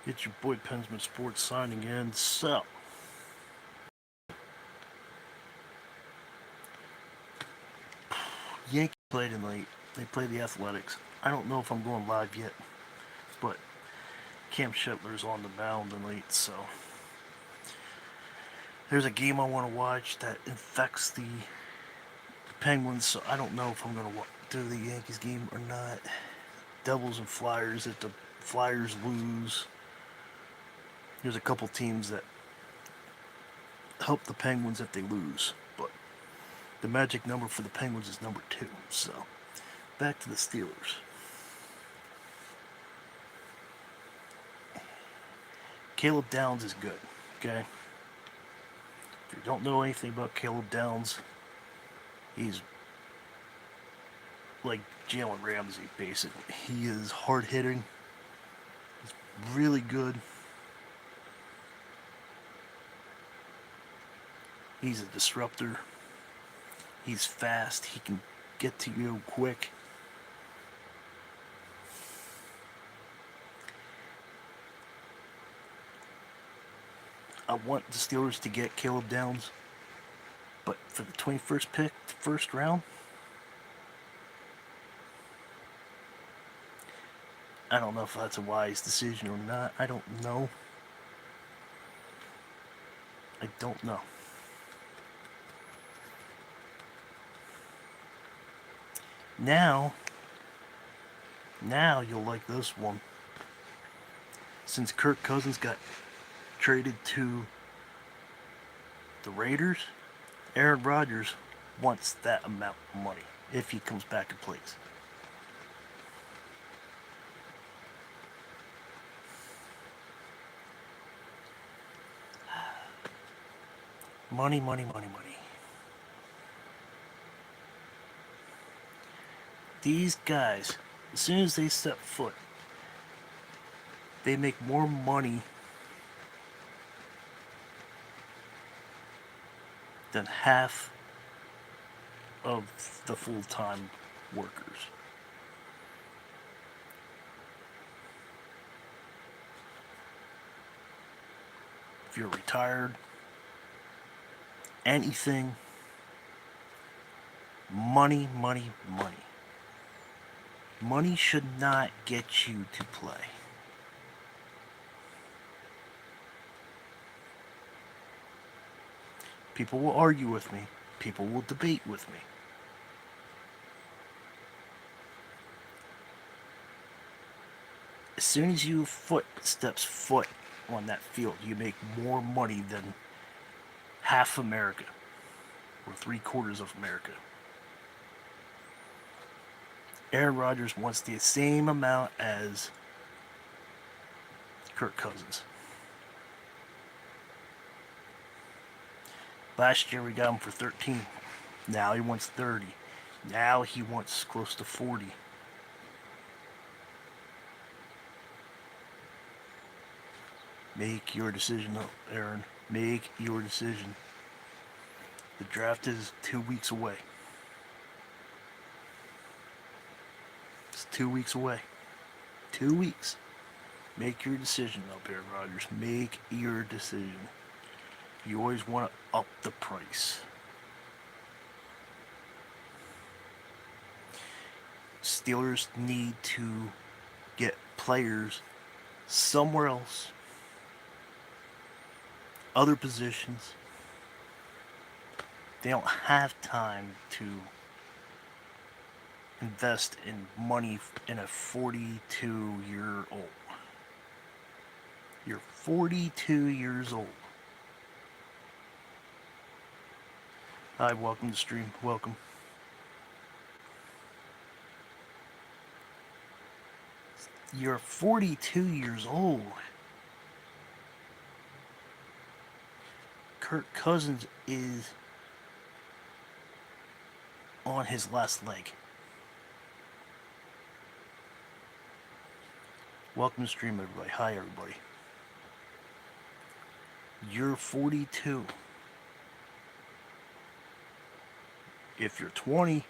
It's your boy Pensman Sports signing in. So, Yankees play tonight. They play the Athletics. I don't know if I'm going live yet, but Cam Shetler's on the mound tonight, so there's a game I want to watch that infects the Penguins, so I don't know if I'm going to do the Yankees game or not. Devils and Flyers, if the Flyers lose, there's a couple teams that help the Penguins if they lose, but the magic number for the Penguins is number 2, so back to the Steelers. Caleb Downs is good, okay? If you don't know anything about Caleb Downs, he's like Jalen Ramsey, basically. He is hard hitting, he's really good. He's a disruptor. He's fast. He can get to you quick. I want the Steelers to get Caleb Downs, but for the 21st pick, the first round, I don't know if that's a wise decision or not. I don't know. I don't know. Now you'll like this one. Since Kirk Cousins got traded to the Raiders, Aaron Rodgers wants that amount of money if he comes back and plays. Money, money, money, money. These guys, as soon as they step foot, they make more money than half of the full-time workers. If you're retired, anything, money, money, money. Money should not get you to play. People will argue with me. People will debate with me. As soon as you steps foot on that field, you make more money than half America or 3/4 of America. Aaron Rodgers wants the same amount as Kirk Cousins. Last year we got him for 13. Now he wants 30. Now he wants close to 40. Make your decision, Aaron. Make your decision. The draft is 2 weeks away. It's 2 weeks away. 2 weeks. Make your decision up, Aaron Rodgers. Make your decision. You always want to up the price. Steelers need to get players somewhere else, other positions. They don't have time to invest in money in a 42-year-old. You're 42 years old. Hi, welcome to the stream. Welcome. You're 42 years old. Kirk Cousins is on his last leg. Welcome to the stream, everybody. Hi, everybody. You're 42. If you're 20,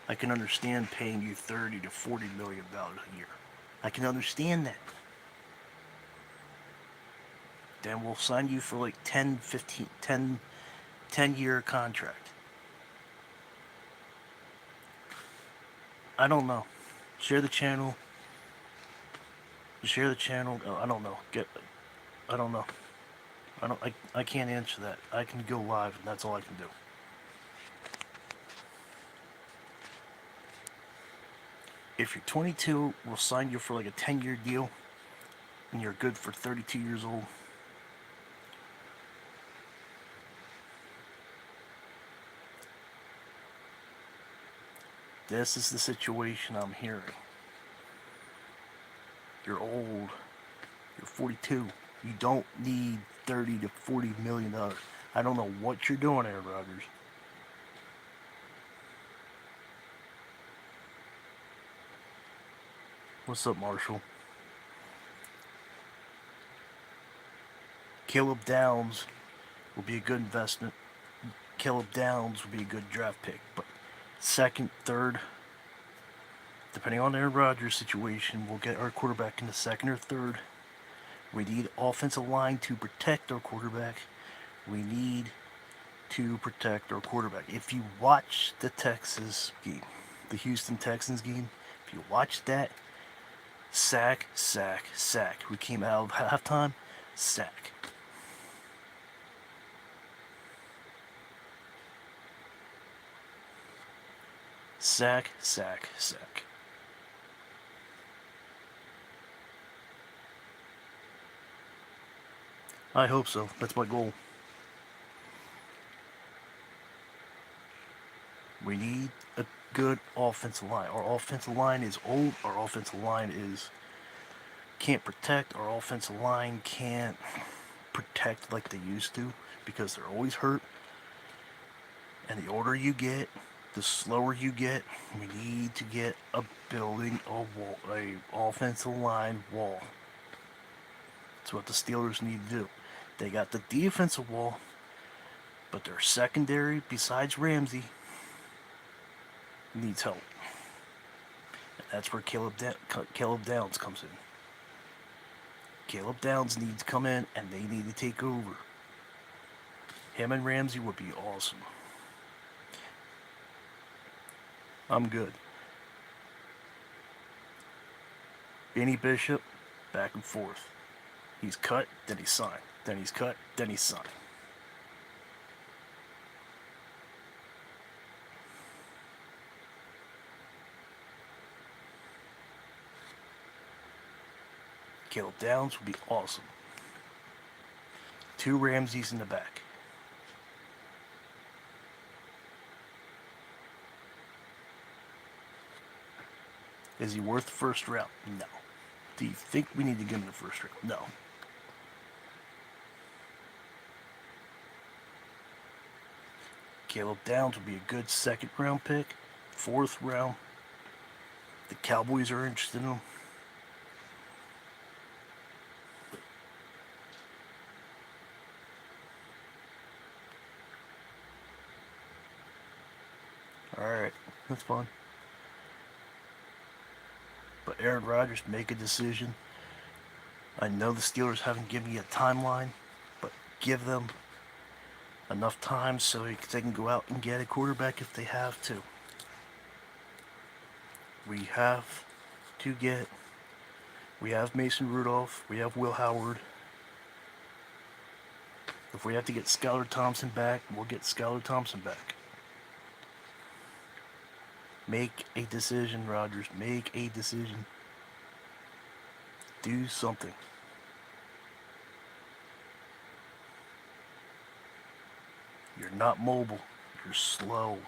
I can understand paying you $30 to $40 million a year. I can understand that. then we'll sign you for like 10, 15, 10-year contract. I don't know. Share the channel. Share the channel. Oh, I don't know. I don't know. I can't answer that. I can go live, and that's all I can do. If you're 22, we'll sign you for like a 10-year deal, and you're good for 32 years old. This is the situation I'm hearing. You're old. You're 42. You don't need 30 to 40 million dollars. I don't know what you're doing, Aaron Rodgers. What's up, Marshall? Caleb Downs will be a good investment. Caleb Downs will be a good draft pick, but second, third, depending on Aaron Rodgers' situation, we'll get our quarterback in the second or third. We need offensive line to protect our quarterback. We need to protect our quarterback. If you watch the Texas game, the Houston Texans game, if you watch that, sack, sack, sack. We came out of halftime, sack. Sack, sack, sack. I hope so. That's my goal. We need a good offensive line. Our offensive line is old. Our offensive line can't protect. Our offensive line can't protect like they used to because they're always hurt. And the older you get, the slower you get. We need to get a offensive line wall. That's what the Steelers need to do. They got the defensive wall, but their secondary, besides Ramsey, needs help. And that's where Caleb Downs comes in. Caleb Downs needs to come in, and they need to take over. Him and Ramsey would be awesome. I'm good. Benny Bishop, back and forth. He's cut, then he's signed. Then he's cut, then he's signed. Caleb Downs would be awesome. 2 Ramseys in the back. Is he worth the first round? No. Do you think we need to give him the first round? No. Caleb Downs would be a good second round pick. 4th round. The Cowboys are interested in him. Alright, that's fine. But Aaron Rodgers, make a decision. I know the Steelers haven't given you a timeline, but give them enough time so they can go out and get a quarterback if they have to. We have Mason Rudolph, we have Will Howard. If we have to get Skylar Thompson back, we'll get Skylar Thompson back. Make a decision, Rodgers. Make a decision. Do something. You're not mobile. You're slow.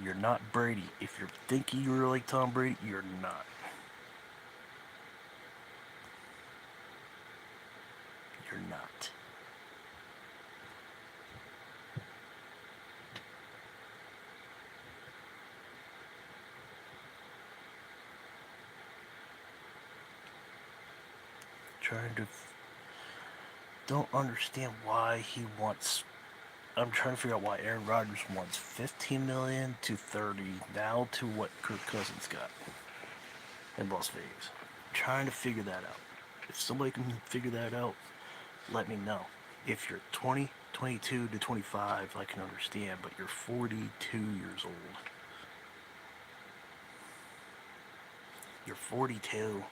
You're not Brady. If you're thinking you're like Tom Brady, you're not. You're not. Don't understand why he wants. I'm trying to figure out why Aaron Rodgers wants 15 million to 30 now to what Kirk Cousins got in Las Vegas. trying to figure that out. If somebody can figure that out, let me know. If you're 20, 22 to 25, I can understand, but you're 42 years old. You're 42.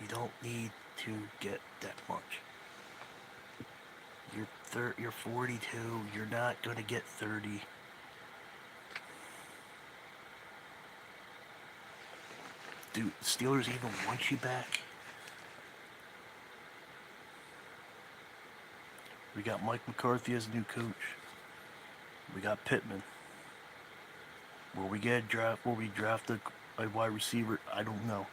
You don't need to get that much. You're 42. You're not going to get 30. Do Steelers even want you back? We got Mike McCarthy as new coach. We got Pittman. Will we draft a wide receiver? I don't know.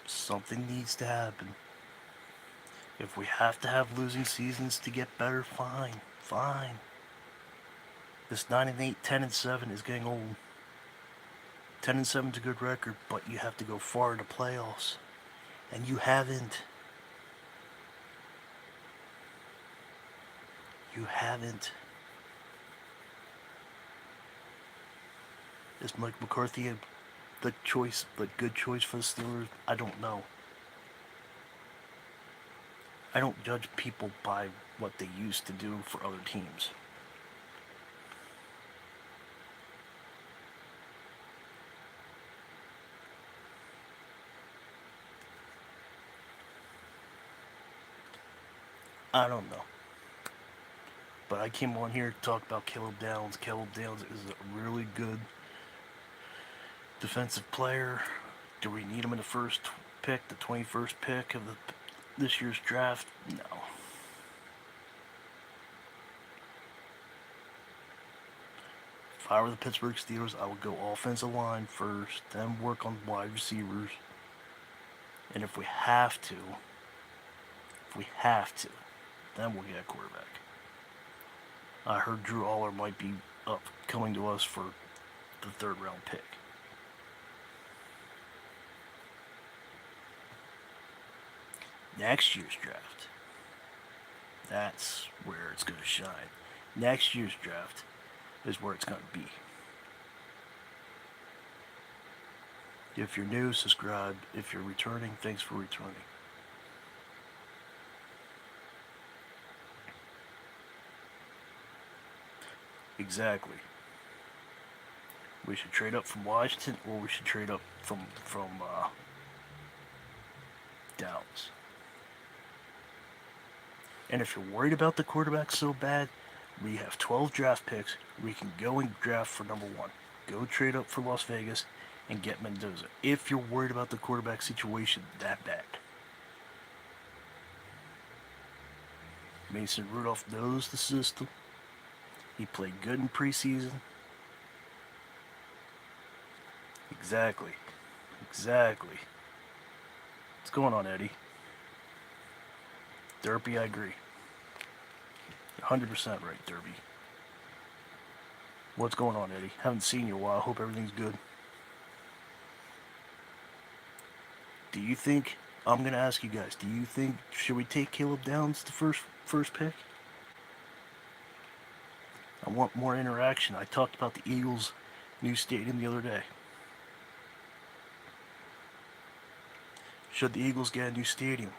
Something needs to happen. If we have to have losing seasons to get better, fine. Fine. This 9-8, 10-7 is getting old. 10-7 is a good record, but you have to go far in the playoffs. And you haven't. You haven't. Is Mike McCarthy the good choice for the Steelers? I don't know. I don't judge people by what they used to do for other teams. I don't know. But I came on here to talk about Caleb Downs. Caleb Downs is a really good defensive player. Do we need him in the first pick, the 21st pick of this year's draft? No. If I were the Pittsburgh Steelers, I would go offensive line first, then work on wide receivers. And if we have to, then we'll get a quarterback. I heard Drew Aller might be coming to us for the 3rd round pick. Next year's draft, that's where it's going to shine. Next year's draft is where it's going to be. If you're new, subscribe. If you're returning, thanks for returning. Exactly. We should trade up from Washington, or we should trade up from Downs. And if you're worried about the quarterback so bad, we have 12 draft picks. We can go and draft for number 1. Go trade up for Las Vegas and get Mendoza. If you're worried about the quarterback situation that bad. Mason Rudolph knows the system. He played good in preseason. Exactly. What's going on, Eddie? Derpy, I agree. 100% right, Derby. What's going on, Eddie? Haven't seen you in a while. Hope everything's good. Do you think, I'm going to ask you guys, do you think, should we take Caleb Downs the first pick? I want more interaction. I talked about the Eagles' new stadium the other day. Should the Eagles get a new stadium?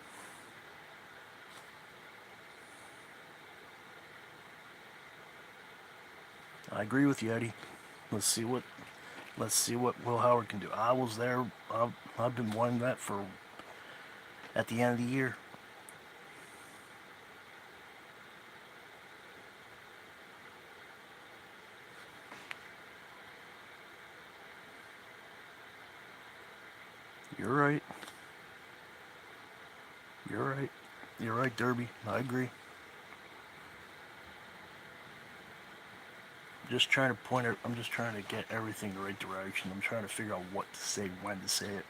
I agree with you, Eddie. Let's see what Will Howard can do. I was there. I've been wanting that for at the end of the year. You're right. You're right, Derby. I agree. Just trying to I'm just trying to get everything the right direction. I'm trying to figure out what to say, when to say it.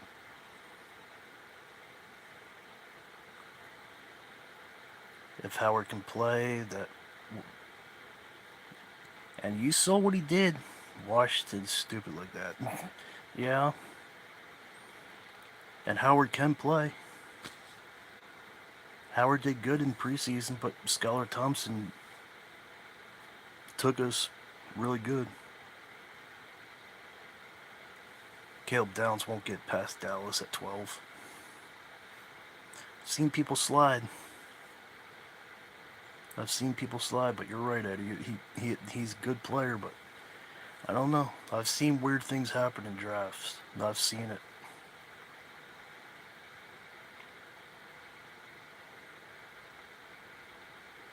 If Howard can play, and you saw what he did. Washington's stupid like that. Yeah. And Howard can play. Howard did good in preseason, but Skylar Thompson took us really good. Caleb Downs won't get past Dallas at 12. I've seen people slide. But you're right, Eddie. He's a good player, but I don't know. I've seen weird things happen in drafts. I've seen it.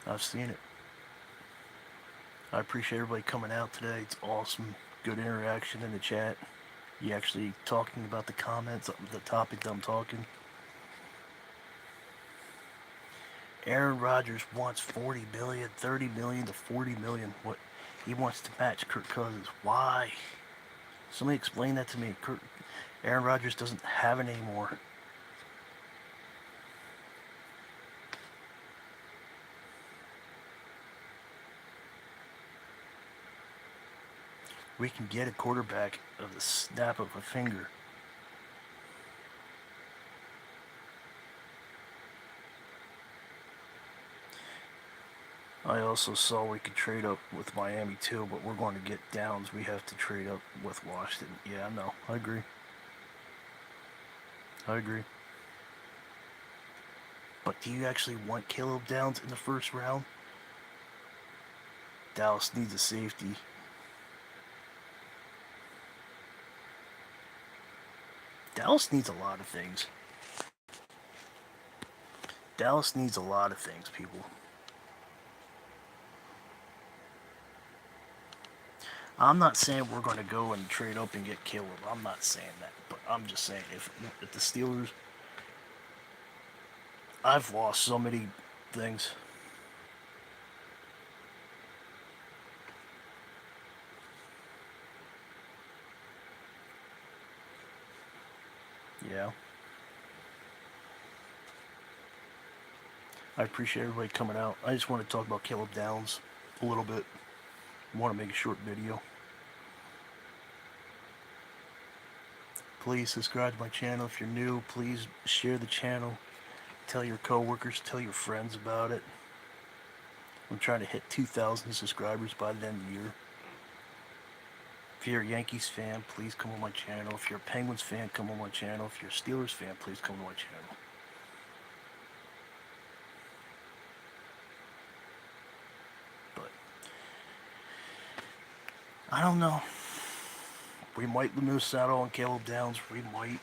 I've seen it. I appreciate everybody coming out today. It's awesome. Good interaction in the chat. You actually talking about the comments, the topic that I'm talking. Aaron Rodgers wants 40 million, 30 million to 40 million. What he wants to match Kirk Cousins. Why? Somebody explain that to me. Aaron Rodgers doesn't have it anymore. We can get a quarterback of the snap of a finger. I also saw we could trade up with Miami too, but we're going to get Downs. We have to trade up with Washington. Yeah, no, I agree. But do you actually want Caleb Downs in the first round? Dallas needs a safety. Dallas needs a lot of things. People. I'm not saying we're going to go and trade up and get Caleb. I'm not saying that. But I'm just saying if the Steelers... I've lost so many things. Yeah. I appreciate everybody coming out. I just want to talk about Caleb Downs a little bit. I want to make a short video. Please subscribe to my channel if you're new. Please share the channel. Tell your coworkers, tell your friends about it. I'm trying to hit 2,000 subscribers by the end of the year. If you're a Yankees fan, please come on my channel. If you're a Penguins fan, come on my channel. If you're a Steelers fan, please come to my channel. But I don't know. We might lose out on Caleb Downs. We might.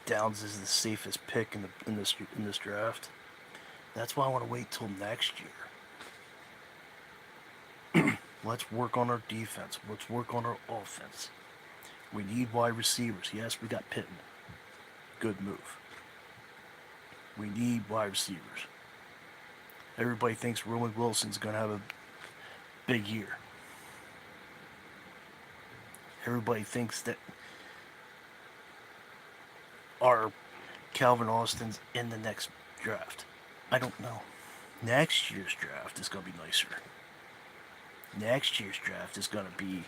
Downs is the safest pick in this draft. That's why I want to wait till next year. Let's work on our defense. Let's work on our offense. We need wide receivers. Yes, we got Pittman. Good move. We need wide receivers. Everybody thinks Roman Wilson's going to have a big year. Everybody thinks that our Calvin Austin's in the next draft. I don't know. Next year's draft is going to be nicer. Next year's draft is going to be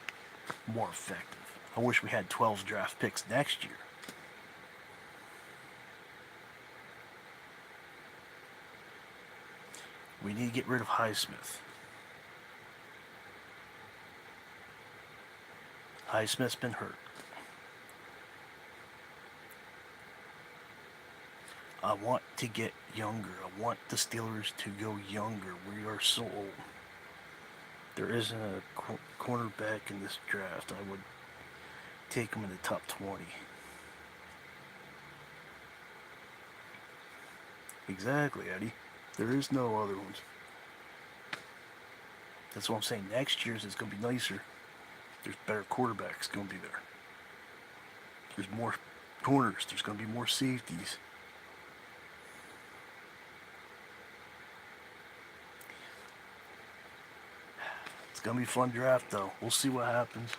more effective. I wish we had 12 draft picks next year. We need to get rid of Highsmith. Highsmith's been hurt. I want to get younger. I want the Steelers to go younger. We are so old. There isn't a cornerback in this draft. I would take him in the top 20. Exactly, Eddie. There is no other ones. That's what I'm saying. Next year's is going to be nicer. There's better quarterbacks going to be there. There's more corners. There's going to be more safeties. It's going to be a fun draft, though. We'll see what happens.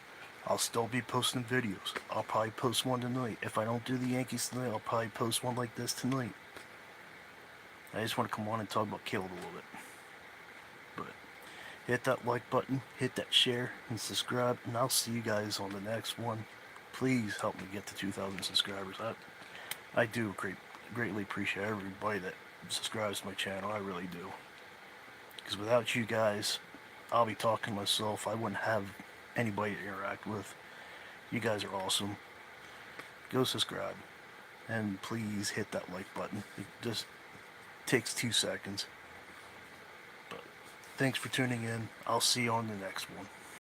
I'll still be posting videos. I'll probably post one tonight. If I don't do the Yankees tonight, I'll probably post one like this tonight. I just want to come on and talk about Caleb a little bit. But hit that like button, hit that share, and subscribe, and I'll see you guys on the next one. Please help me get to 2,000 subscribers. I do greatly appreciate everybody that subscribes to my channel. I really do. Because without you guys, I'll be talking to myself. I wouldn't have anybody to interact with. You guys are awesome. Go subscribe. And please hit that like button. It just takes 2 seconds. But thanks for tuning in. I'll see you on the next one.